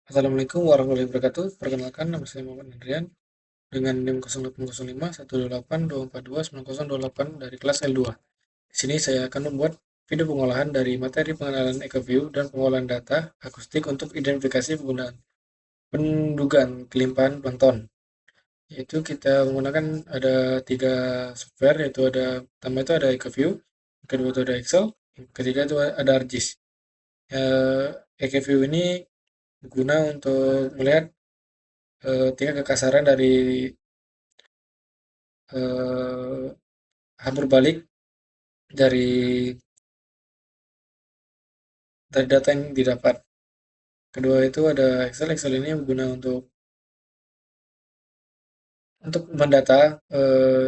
Assalamualaikum warahmatullahi wabarakatuh. Perkenalkan, nama saya Muhammad Andrian dengan NIM 0805 128 242 9028 dari kelas L2. Di sini saya akan membuat video pengolahan dari materi pengenalan EcoView dan pengolahan data akustik untuk identifikasi penggunaan pendugaan kelimpahan plankton. Yaitu kita menggunakan ada tiga software, yaitu pertama itu ada EcoView, yang kedua itu ada Excel, yang ketiga itu ada ArcGIS. EcoView ini guna untuk melihat tingkat kekasaran dari eh, hambur balik dari data yang didapat. Kedua itu ada Excel. Excel ini guna untuk mendata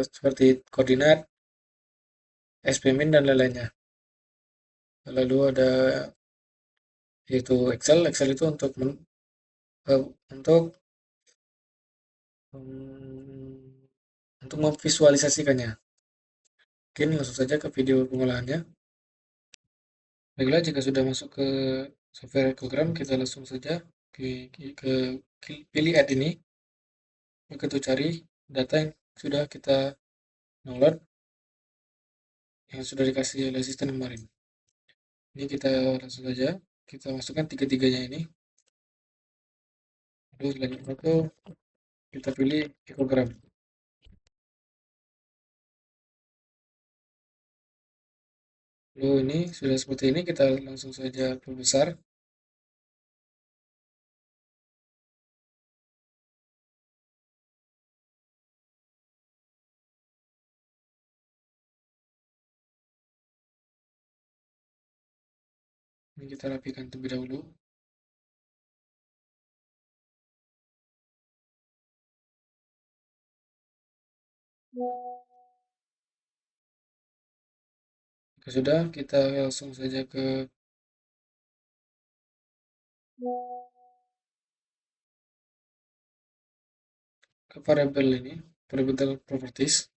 seperti koordinat, SPMIN dan lain-lainnya. Lalu ada yaitu Excel. Excel itu eh, untuk mm, untuk memvisualisasikannya. Mungkin langsung saja ke video pengolahannya. Baiklah, jika sudah masuk ke software program, kita langsung saja pilih add ini. Begitu cari data yang sudah kita download, yang sudah dikasih oleh asisten kemarin. Ini kita langsung saja kita masukkan tiga-tiganya ini. Lalu selanjutnya itu kita pilih ekogram. Lalu ini sudah seperti ini, kita langsung saja perbesar. Ini kita rapikan terlebih dahulu. Jika sudah, kita langsung saja ke variabel ini, variabel properties.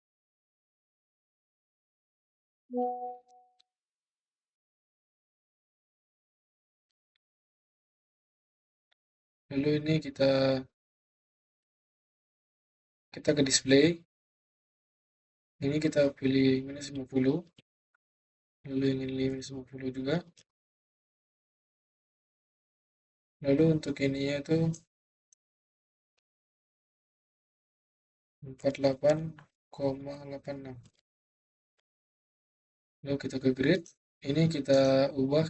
Lalu ini kita ke display. Ini kita pilih minus 50. Lalu ini minus 50 juga. Lalu untuk ininya itu 48,86. Lalu kita ke grid. Ini kita ubah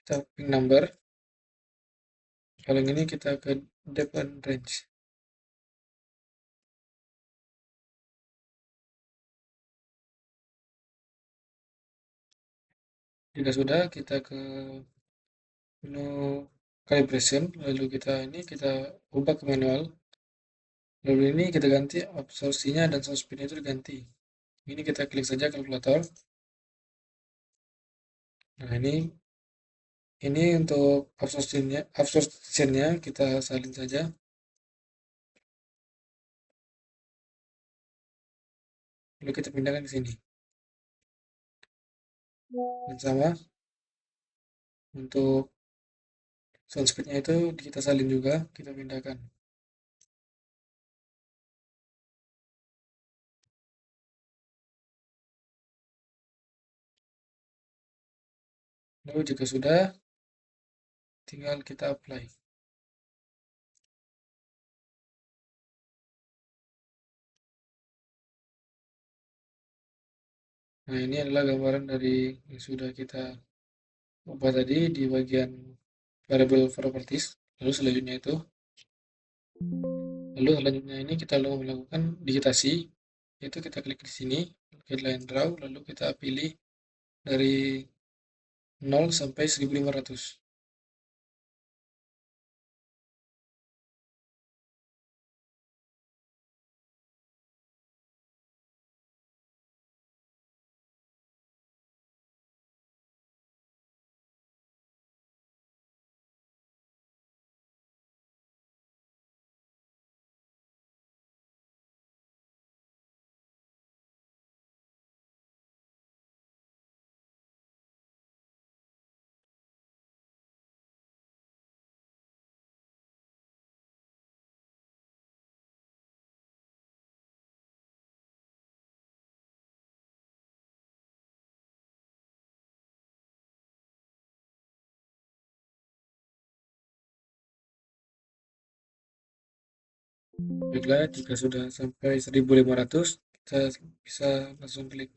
kita pin number. Kalau yang ini kita ke depth and range. Jika sudah, kita ke menu calibration. Lalu kita ubah ke manual. Lalu ini kita ganti absorpsinya dan source pin itu diganti. Ini kita klik saja kalkulator. Nah, ini untuk absorptionnya kita salin saja. Lalu kita pindahkan ke sini. Dan sama untuk sound speed-nya itu kita salin juga, kita pindahkan. Lalu jika sudah, tinggal kita apply. Nah, ini adalah gambaran dari yang sudah kita ubah tadi di bagian variable properties. Lalu selanjutnya ini kita melakukan digitasi, yaitu kita klik di sini, guideline draw, lalu kita pilih dari 0 sampai 1500. Baiklah, jika sudah sampai 1500, kita bisa langsung klik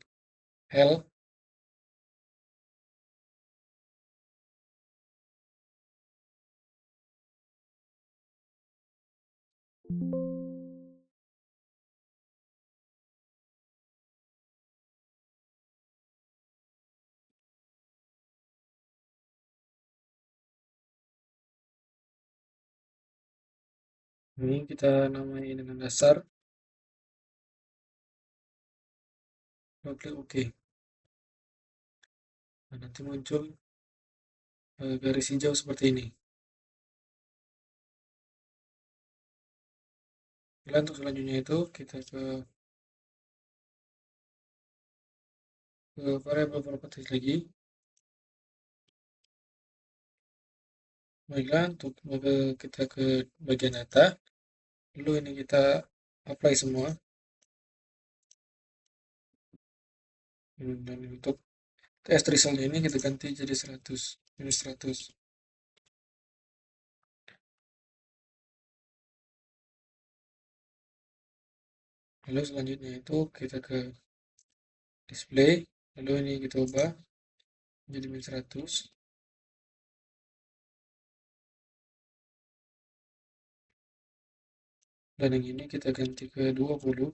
Hell. Ini kita namai dengan dasar, lalu klik OK. Nah, nanti muncul garis hijau seperti ini. Lalu untuk selanjutnya itu kita ke variable properties lagi. Baiklah, untuk kita ke bagian data. Lalu ini kita apply semua. Dan untuk test result ini kita ganti jadi 100, minus 100. Lalu selanjutnya itu kita ke display. Lalu ini kita ubah jadi min 100. Dan yang ini kita ganti ke 20.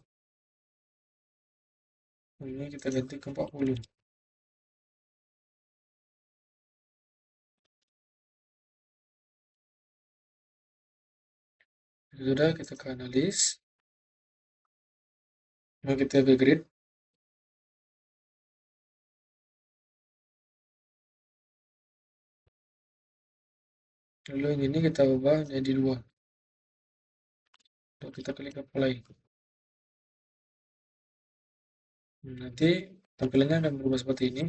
Dan ini kita ganti ke 40. Sudah, kita ke analis. Nah, kita ke grid. Lalu yang ini kita ubah jadi 2. Lalu kita klik apply. Nanti tampilannya akan berubah seperti ini.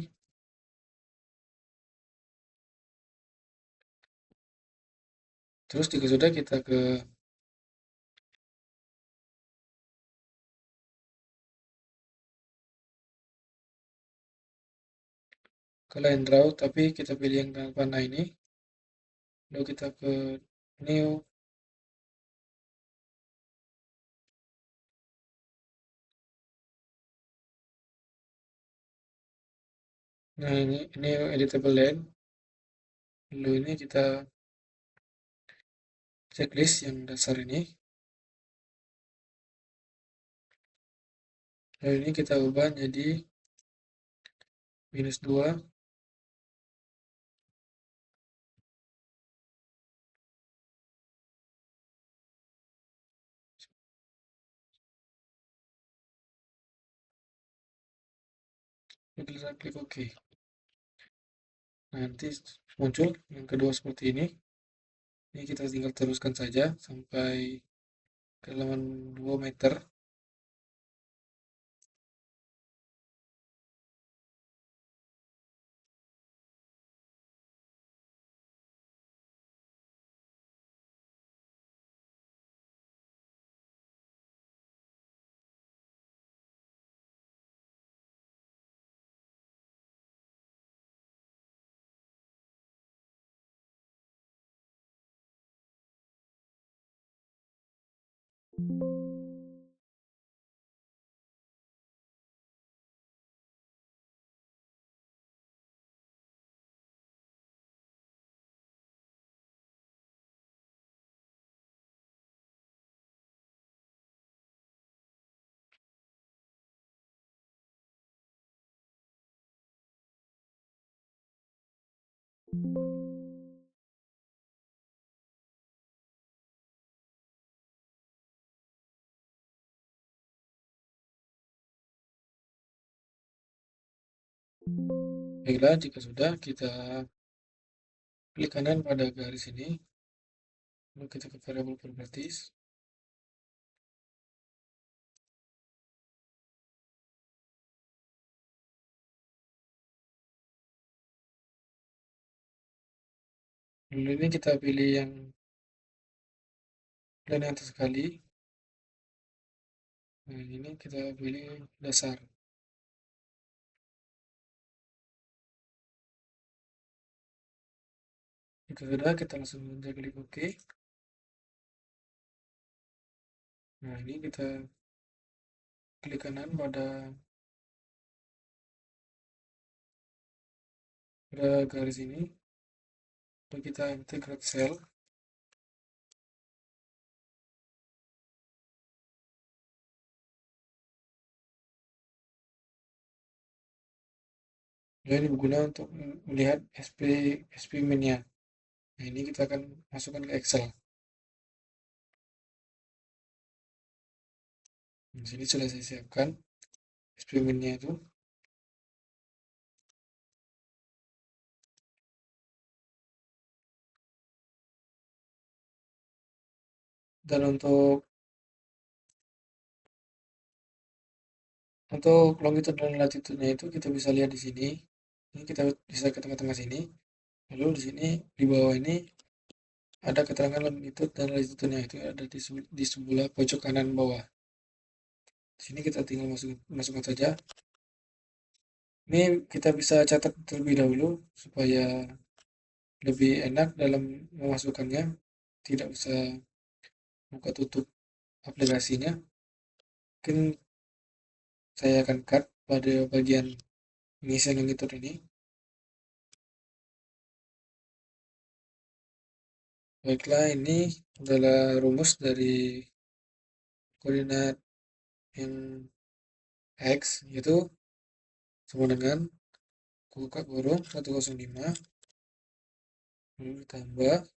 Terus jika sudah, kita ke line draw, tapi kita pilih yang dengan panah ini. Lalu kita ke new. Nah, ini editable line. Lalu ini kita checklist yang dasar ini. Lalu ini kita ubah jadi minus 2. Lalu kita klik OK. Nah, nanti muncul yang kedua seperti ini. Ini kita tinggal teruskan saja sampai ke halaman 2 meter. Baiklah, jika sudah, kita klik kanan pada garis ini. Lalu kita ke variable properties. Lalu ini kita pilih yang plan yang atas sekali. Nah, ini kita pilih dasar. Jika sudah, kita langsung saja klik OK. Nah, ini kita klik kanan pada garis ini, lalu kita integrate cell. Nah, ini berguna untuk melihat SP min-nya. Nah, ini kita akan masukkan ke Excel. Di sini sudah saya siapkan SP min-nya itu. Dan untuk longitude dan latitude-nya itu kita bisa lihat di sini. Ini kita bisa ke tengah-tengah sini. Lalu di sini di bawah ini ada keterangan longitude dan latitude-nya itu ada di sebelah pojok kanan bawah. Di sini kita tinggal masukkan saja. Ini kita bisa catat terlebih dahulu supaya lebih enak dalam memasukkannya. Tidak usah buka tutup aplikasinya. Mungkin saya akan cut pada bagian pengisian longitude ini. Baiklah, ini adalah rumus dari koordinat yang X, yaitu sama dengan buka kurung 105, lalu ditambah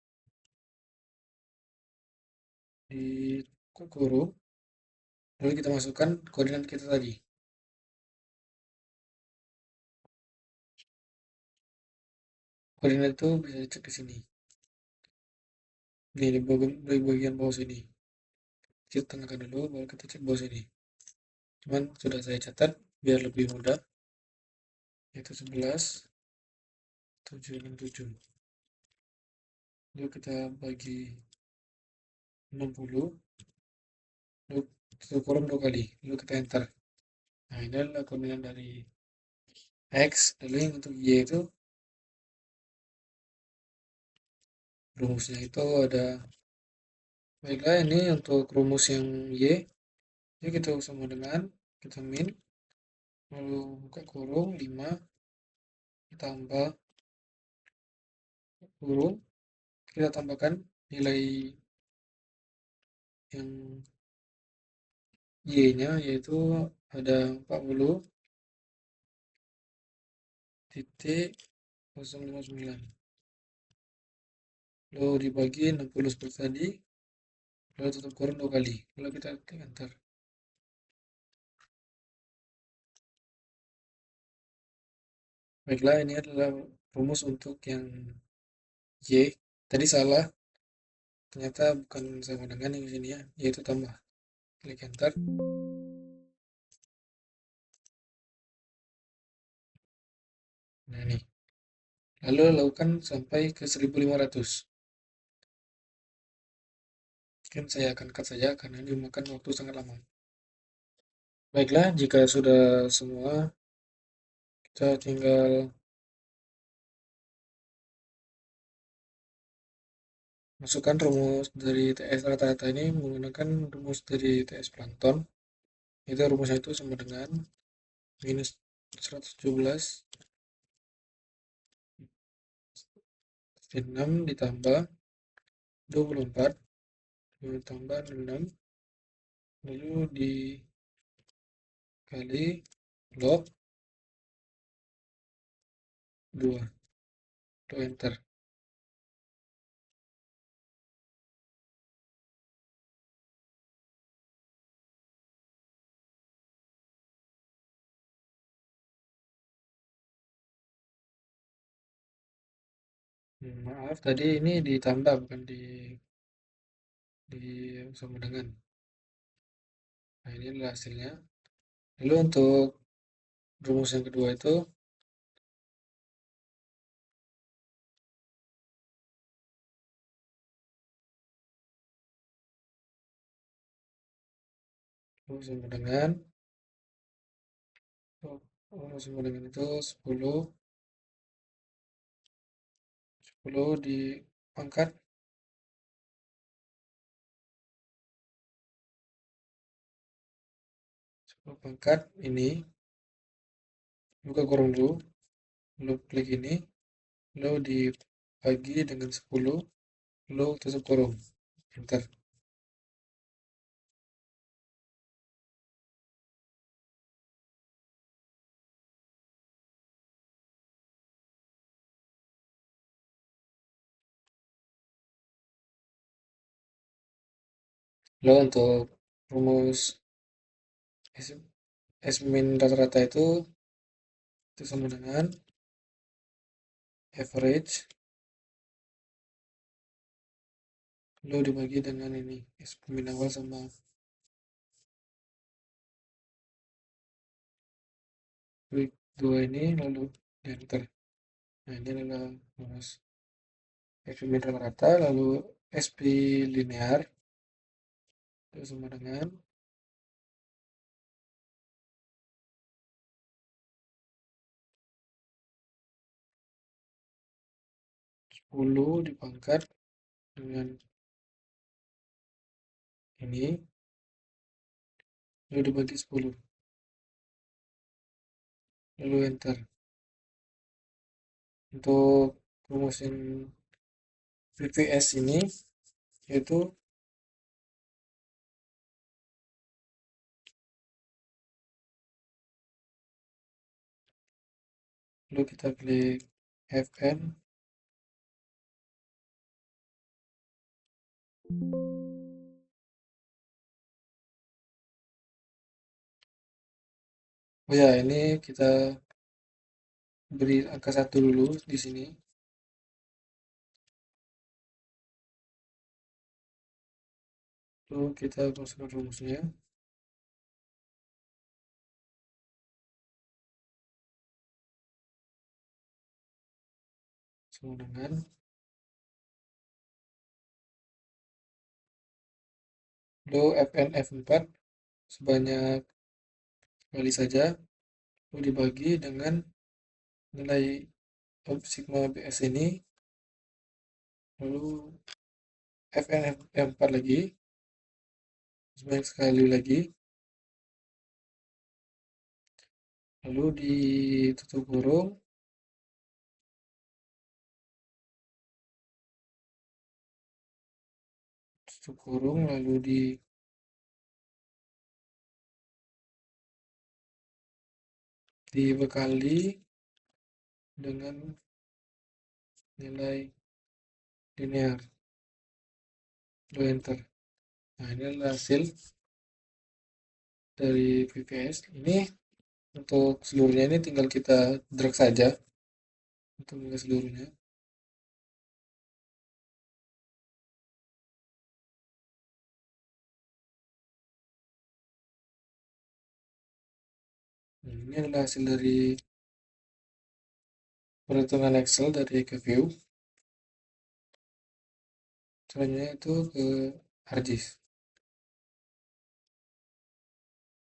di buka kurung, lalu kita masukkan koordinat kita tadi. Koordinat itu bisa dicek di sini. Ini di bagian bawah sini. Kita tengahkan dulu, baru kita cek bawah sini. Cuman sudah saya catat biar lebih mudah, yaitu 11,767. Lalu kita bagi 60, lalu kita kurung 2 kali, lalu kita enter. Nah, ini adalah koordinat dari X, lalu yang untuk Y itu rumusnya itu ada. Baiklah, ini untuk rumus yang Y, ini kita sama dengan kita min, lalu buka kurung 5 ditambah kurung, kita tambahkan nilai yang Y-nya, yaitu ada 40,059, lalu dibagi 60 seperti tadi, lalu tutup kurung 2 kali, lalu kita klik enter. Baiklah, ini adalah rumus untuk yang Y. Tadi salah, ternyata bukan sama dengan yang sini ya, yaitu tambah. Klik enter. Nah, ini. Lalu lakukan sampai ke 1500. Mungkin saya akan cut saja karena ini memakan waktu sangat lama. Baiklah, jika sudah semua, kita tinggal masukkan rumus dari TS rata-rata ini menggunakan rumus dari TS Plankton. Itu rumusnya itu sama dengan minus 117 6 ditambah 24 ditambah 6 lalu dikali log 2, lalu enter. Maaf, tadi ini ditambah bukan di sama dengan. Nah, ini adalah hasilnya. Lalu untuk rumus yang kedua itu sama dengan sama dengan itu 10 dipangkat Lalu pangkat ini, buka kurung dulu, lalu klik ini, lalu dibagi dengan 10, lalu tutup kurung, enter. Lalu untuk rumus S, S min rata-rata itu sama dengan average, lalu dibagi dengan ini, S min awal sama klik 2 ini, lalu di enter. Nah, ini adalah rumus SP min rata-rata, lalu SP linear itu sama dengan 10 dipangkat dengan ini, lalu dibagi 10, lalu enter. Untuk rumusin VPS ini yaitu lalu kita klik Fn, oh ya ini kita beri angka 1 dulu di sini, lalu kita masukkan rumusnya sama dengan lalu Fn F4 sebanyak kali saja, lalu dibagi dengan nilai sigma BS ini, lalu Fn F4 lagi sebanyak sekali lagi, lalu ditutup kurung, tutup kurung, lalu dibekali dengan nilai linear, lalu enter. Nah, ini adalah hasil dari VPS. Ini untuk seluruhnya ini tinggal kita drag saja untuk nilai seluruhnya. Nah, ini adalah hasil dari perhitungan Excel dari EcoView. Selanjutnya itu ke ArcGIS.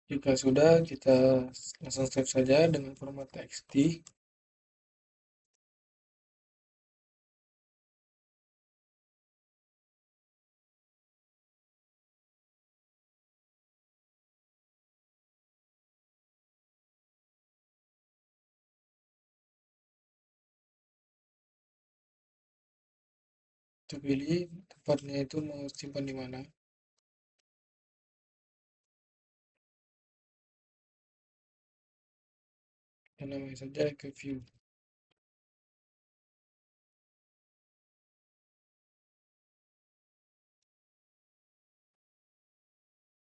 Jika sudah, kita langsung save saja dengan format TXT. Kita pilih tempatnya itu mau simpan di mana. Dan namanya saja EcoView.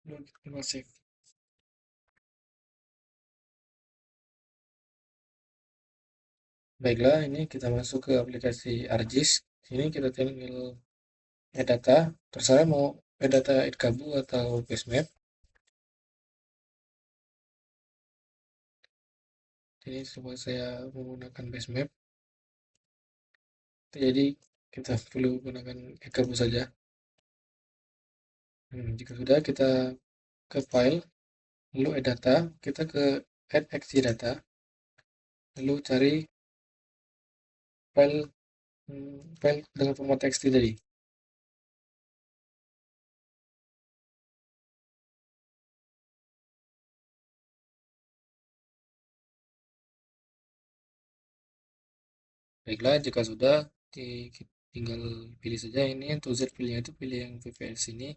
Lalu kita save. Baiklah, ini kita masuk ke aplikasi ArcGIS. Sini kita tinggal add data, terserah mau add data Itkabu atau basemap. Ini coba saya menggunakan basemap. Jadi kita perlu gunakan Itkabu saja. Jika sudah, kita ke file, lalu add data, kita ke add XG data, lalu cari file file dengan format TXT tadi. Baiklah, jika sudah, tinggal pilih saja ini. Untuk Z pilihnya itu pilih yang VPS ini.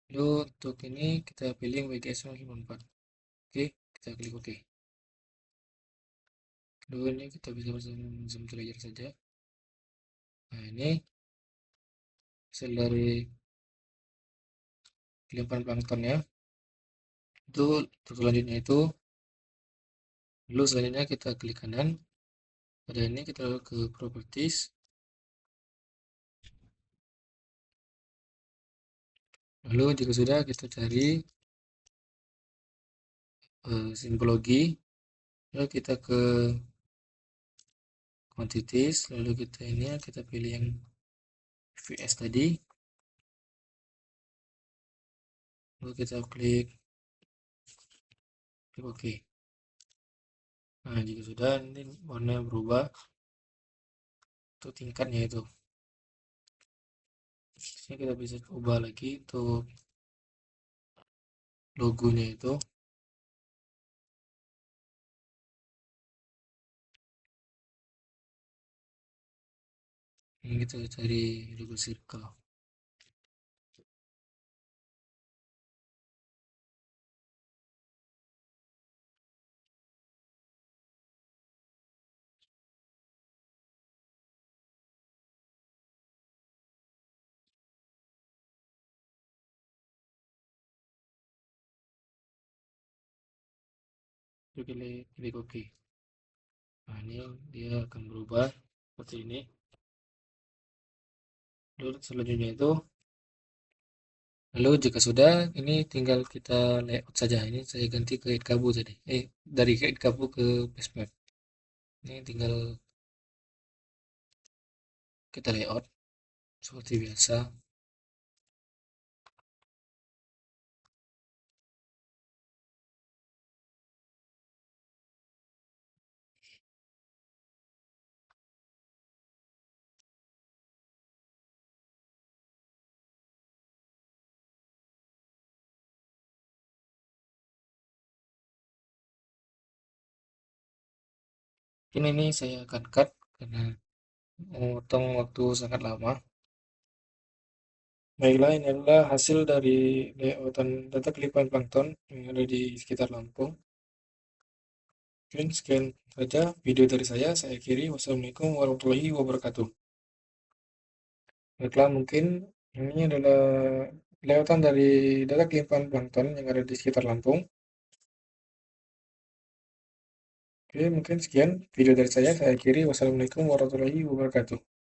Lalu untuk ini kita pilih yang WGS 4. Oke, kita klik OK. Lalu ini kita bisa zoom to layar saja. Nah, ini hasil dari kelimpahan planktonnya. Itu untuk selanjutnya itu, lalu selanjutnya kita klik kanan. Pada ini kita ke properties. Lalu jika sudah, kita cari simbologi. Lalu kita ke quantities. Lalu kita pilih yang VS tadi. Lalu kita klik OK. Nah, jika sudah, nanti warna berubah untuk tingkatnya itu. Sini kita bisa ubah lagi untuk logonya itu. Ini kita cari logo circle. Kita klik OK. Nah, ini dia akan berubah seperti ini. Lalu selanjutnya itu, lalu jika sudah, ini tinggal kita layout saja. Ini saya ganti ke Edkabu tadi. Dari Edkabu ke Basemap. Ini tinggal kita layout seperti biasa. Ini saya akan cut karena memotong waktu sangat lama. Baiklah, ini adalah hasil dari layoutan data kelimpahan plankton yang ada di sekitar Lampung. Mungkin sekian saja video dari saya. Saya akhiri. Wassalamualaikum warahmatullahi wabarakatuh. Baiklah, mungkin ini adalah layoutan dari data kelimpahan plankton yang ada di sekitar Lampung. Oke, mungkin sekian video dari saya. Saya akhiri. Wassalamualaikum warahmatullahi wabarakatuh.